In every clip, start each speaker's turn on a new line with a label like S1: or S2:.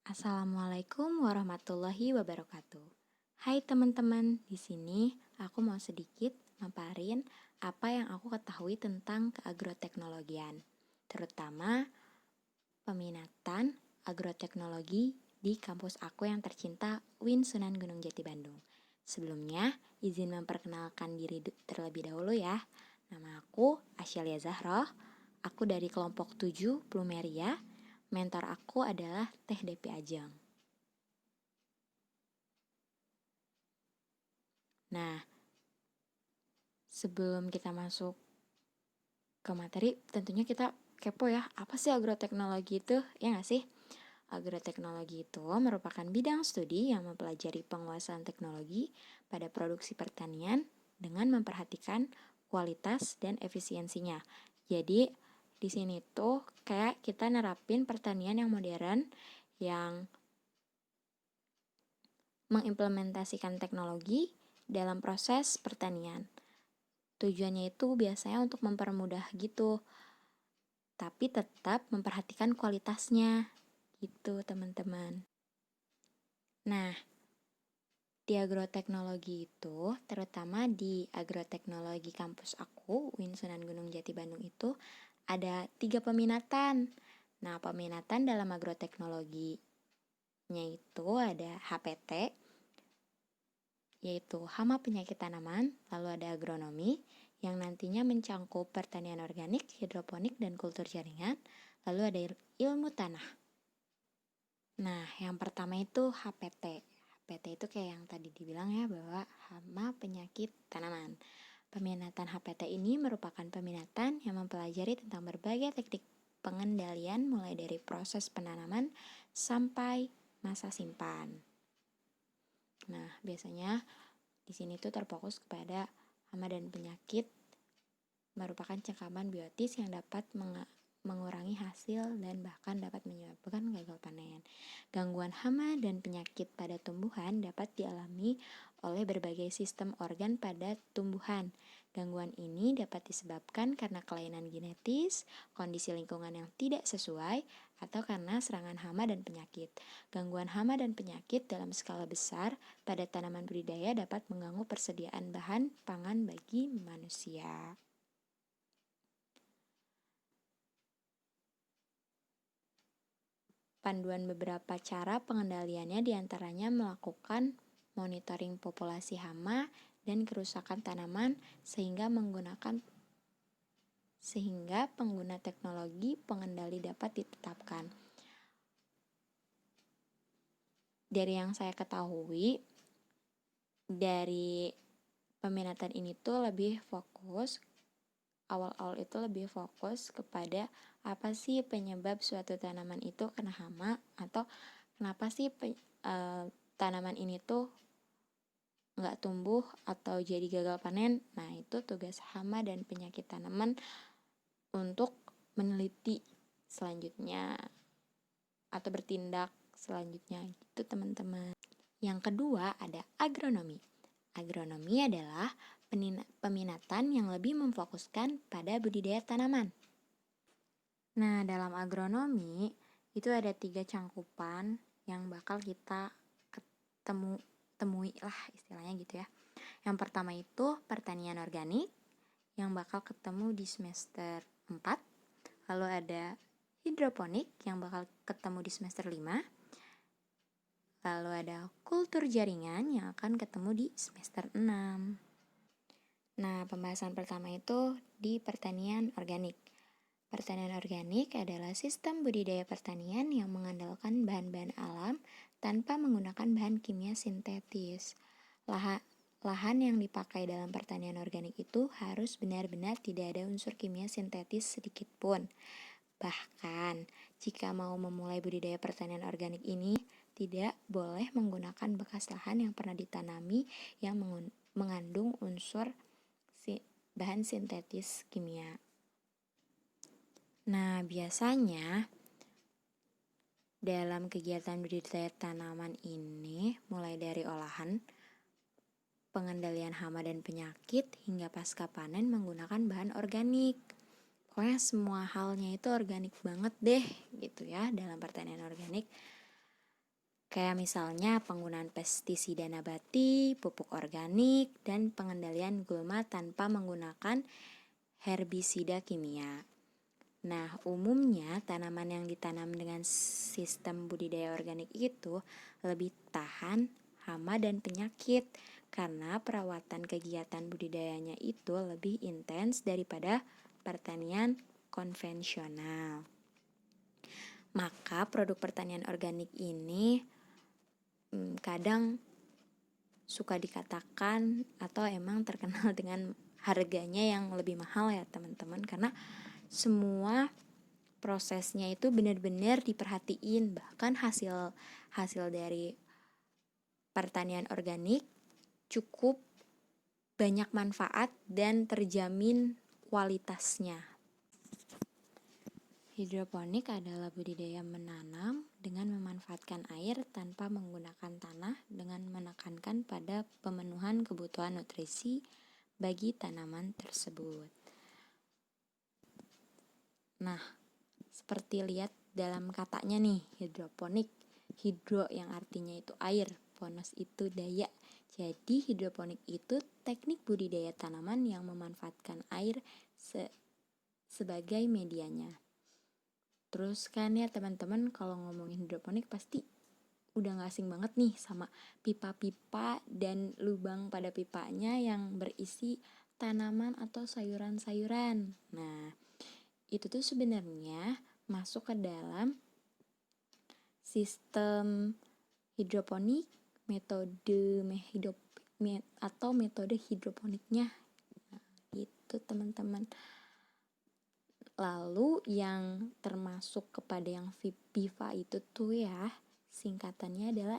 S1: Assalamualaikum warahmatullahi wabarakatuh. Hai teman-teman, di sini aku mau sedikit maparin apa yang aku ketahui tentang keagroteknologian, terutama peminatan agroteknologi di kampus aku yang tercinta UIN Sunan Gunung Jati Bandung. Sebelumnya, izin memperkenalkan diri terlebih dahulu ya. Nama aku Asyalia Zahroh, aku dari kelompok 7 Plumeria. Mentor aku adalah Teh Depi Ajeng. Nah, sebelum kita masuk ke materi, tentunya kita kepo ya, apa sih agroteknologi itu? Ya nggak sih? Agroteknologi itu merupakan bidang studi yang mempelajari penguasaan teknologi pada produksi pertanian dengan memperhatikan kualitas dan efisiensinya. Jadi, di sini tuh kayak kita nerapin pertanian yang modern, yang mengimplementasikan teknologi dalam proses pertanian. Tujuannya itu biasanya untuk mempermudah gitu, tapi tetap memperhatikan kualitasnya gitu teman-teman. Nah, di agroteknologi itu, terutama di agroteknologi kampus aku, UIN Sunan Gunung Jati Bandung itu, ada 3 peminatan. Nah, peminatan dalam agroteknologinya itu ada HPT, yaitu hama penyakit tanaman, lalu ada agronomi, yang nantinya mencangkup pertanian organik, hidroponik, dan kultur jaringan, lalu ada ilmu tanah. Nah, yang pertama itu HPT. HPT itu kayak yang tadi dibilang ya, bahwa hama penyakit tanaman. Peminatan HPT ini merupakan peminatan yang mempelajari tentang berbagai teknik pengendalian mulai dari proses penanaman sampai masa simpan. Nah, biasanya di sini tuh terfokus kepada hama dan penyakit merupakan cengkaman biotis yang dapat mengurangi hasil dan bahkan dapat menyebabkan gagal panen. Gangguan hama dan penyakit pada tumbuhan dapat dialami oleh berbagai sistem organ pada tumbuhan. Gangguan ini dapat disebabkan karena kelainan genetis, kondisi lingkungan yang tidak sesuai, atau karena serangan hama dan penyakit. Gangguan hama dan penyakit dalam skala besar pada tanaman budidaya dapat mengganggu persediaan bahan pangan bagi manusia. Panduan beberapa cara pengendaliannya diantaranya melakukan monitoring populasi hama dan kerusakan tanaman sehingga pengguna teknologi pengendali dapat ditetapkan. Dari yang saya ketahui, dari peminatan ini tuh lebih fokus, awal-awal itu lebih fokus kepada apa sih penyebab suatu tanaman itu kena hama, atau kenapa sih tanaman ini tuh nggak tumbuh atau jadi gagal panen. Nah, itu tugas hama dan penyakit tanaman untuk meneliti selanjutnya atau bertindak selanjutnya gitu teman-teman. Yang kedua ada agronomi. Agronomi adalah peminatan yang lebih memfokuskan pada budidaya tanaman. Nah, dalam agronomi itu ada 3 cangkupan yang bakal kita temui lah istilahnya gitu ya. Yang pertama itu pertanian organik yang bakal ketemu di semester 4. Lalu ada hidroponik yang bakal ketemu di semester 5. Lalu ada kultur jaringan yang akan ketemu di semester 6. Nah, pembahasan pertama itu di pertanian organik. Pertanian organik adalah sistem budidaya pertanian yang mengandalkan bahan-bahan alam tanpa menggunakan bahan kimia sintetis. Lahan yang dipakai dalam pertanian organik itu harus benar-benar tidak ada unsur kimia sintetis sedikit pun. Bahkan, jika mau memulai budidaya pertanian organik ini, tidak boleh menggunakan bekas lahan yang pernah ditanami yang mengandung unsur bahan sintetis kimia. Nah, biasanya dalam kegiatan budidaya tanaman ini mulai dari olahan, pengendalian hama dan penyakit hingga pasca panen menggunakan bahan organik. Pokoknya semua halnya itu organik banget deh gitu ya dalam pertanian organik. Kayak misalnya penggunaan pestisida nabati, pupuk organik, dan pengendalian gulma tanpa menggunakan herbisida kimia. Nah, umumnya tanaman yang ditanam dengan sistem budidaya organik itu lebih tahan hama dan penyakit karena perawatan kegiatan budidayanya itu lebih intens daripada pertanian konvensional. Maka produk pertanian organik ini kadang suka dikatakan atau emang terkenal dengan harganya yang lebih mahal ya teman-teman, karena semua prosesnya itu benar-benar diperhatiin, bahkan hasil dari pertanian organik cukup banyak manfaat dan terjamin kualitasnya. Hidroponik adalah budidaya menanam dengan memanfaatkan air tanpa menggunakan tanah dengan menekankan pada pemenuhan kebutuhan nutrisi bagi tanaman tersebut. Nah, seperti lihat dalam katanya nih, hidroponik. Hidro yang artinya itu air, ponos itu daya. Jadi hidroponik itu teknik budidaya tanaman yang memanfaatkan air sebagai medianya. Terus kan ya teman-teman, kalau ngomongin hidroponik pasti udah gak asing banget nih sama pipa-pipa dan lubang pada pipanya yang berisi tanaman atau sayuran-sayuran. Nah, itu tuh sebenarnya masuk ke dalam sistem hidroponik, metode hidroponiknya. Nah, gitu teman-teman. Lalu yang termasuk kepada yang PIVA itu tuh ya, singkatannya adalah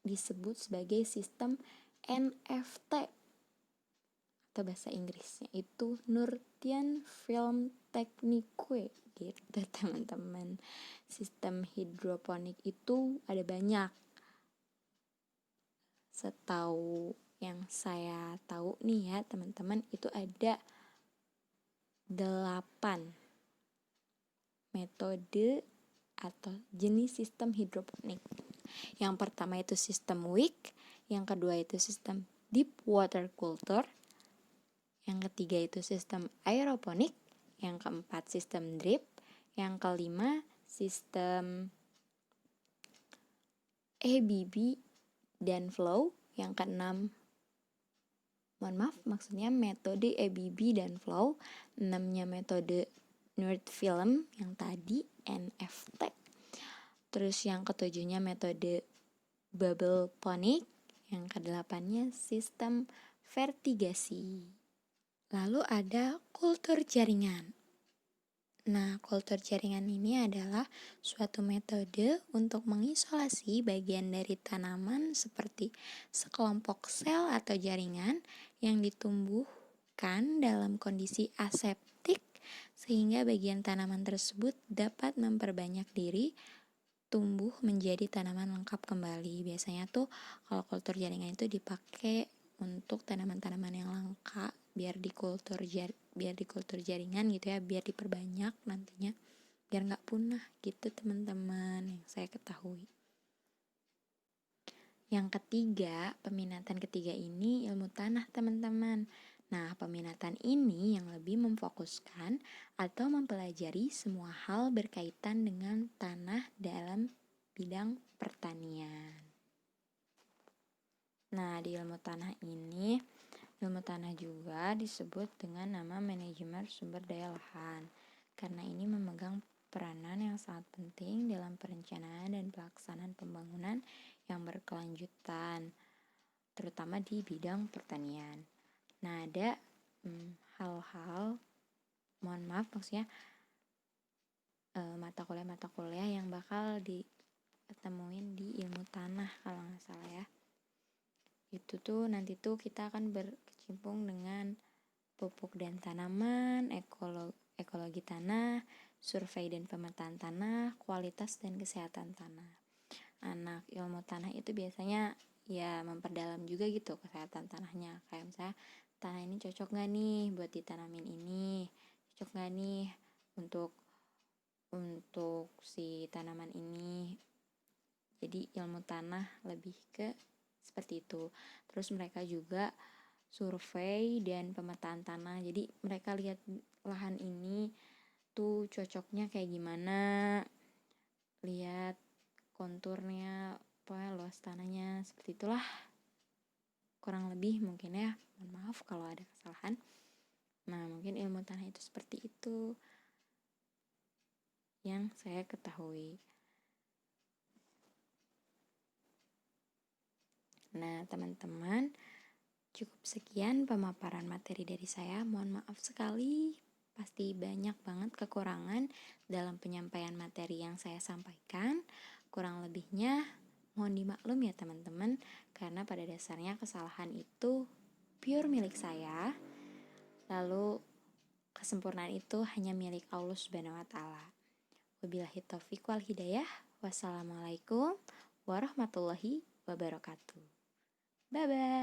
S1: disebut sebagai sistem NFT atau bahasa Inggrisnya itu Nurtian Film Technique gitu teman-teman. Sistem hidroponik itu ada banyak. Setahu yang saya tahu nih ya teman-teman, itu ada 8 metode atau jenis sistem hidroponik. Yang pertama itu sistem wick, yang kedua itu sistem deep water culture, yang ketiga itu sistem aeroponik, yang keempat sistem drip, yang kelima sistem EBB dan flow, yang keenam maksudnya metode EBB dan flow, 6-nya metode Nerd Film yang tadi NFT. Terus yang ketujuhnya metode bubble ponic, yang kedelapannya sistem vertigasi. Lalu ada kultur jaringan. Nah, kultur jaringan ini adalah suatu metode untuk mengisolasi bagian dari tanaman seperti sekelompok sel atau jaringan yang ditumbuhkan dalam kondisi aseptik sehingga bagian tanaman tersebut dapat memperbanyak diri tumbuh menjadi tanaman lengkap kembali. Biasanya tuh kalau kultur jaringan itu dipakai untuk tanaman-tanaman yang langka biar di kultur jaringan gitu ya, biar diperbanyak nantinya biar nggak punah gitu teman-teman yang saya ketahui. Yang ketiga, peminatan ketiga ini ilmu tanah teman-teman. Nah, peminatan ini yang lebih memfokuskan atau mempelajari semua hal berkaitan dengan tanah dalam bidang pertanian. Nah, di ilmu tanah ini, ilmu tanah juga disebut dengan nama manajemen sumber daya lahan, karena ini memegang peranan yang sangat penting dalam perencanaan dan pelaksanaan pembangunan yang berkelanjutan, terutama di bidang pertanian. Nah, ada maksudnya mata kuliah yang bakal ditemuin di ilmu tanah kalau nggak salah ya. Itu tuh nanti tuh kita akan berkecimpung dengan pupuk dan tanaman, ekologi tanah, survei dan pemetaan tanah, kualitas dan kesehatan tanah. Anak ilmu tanah itu biasanya ya memperdalam juga gitu kesehatan tanahnya. Kayak misalnya tanah ini cocok gak nih buat ditanamin ini, cocok gak nih untuk si tanaman ini Jadi ilmu tanah lebih ke seperti itu. Terus mereka juga survei dan pemetaan tanah. Jadi mereka lihat lahan ini tuh cocoknya kayak gimana, lihat konturnya, luas tanahnya, seperti itulah kurang lebih mungkin ya. Mohon maaf kalau ada kesalahan. Nah, mungkin ilmu tanah itu seperti itu yang saya ketahui. Nah, teman-teman, cukup sekian pemaparan materi dari saya. Mohon maaf sekali, pasti banyak banget kekurangan dalam penyampaian materi yang saya sampaikan. Kurang lebihnya mohon dimaklum ya teman-teman, karena pada dasarnya kesalahan itu pure milik saya. Lalu kesempurnaan itu hanya milik Allah Subhanahu wa taala. Wabillahi taufiq wal hidayah. Wassalamualaikum warahmatullahi wabarakatuh. Bye bye.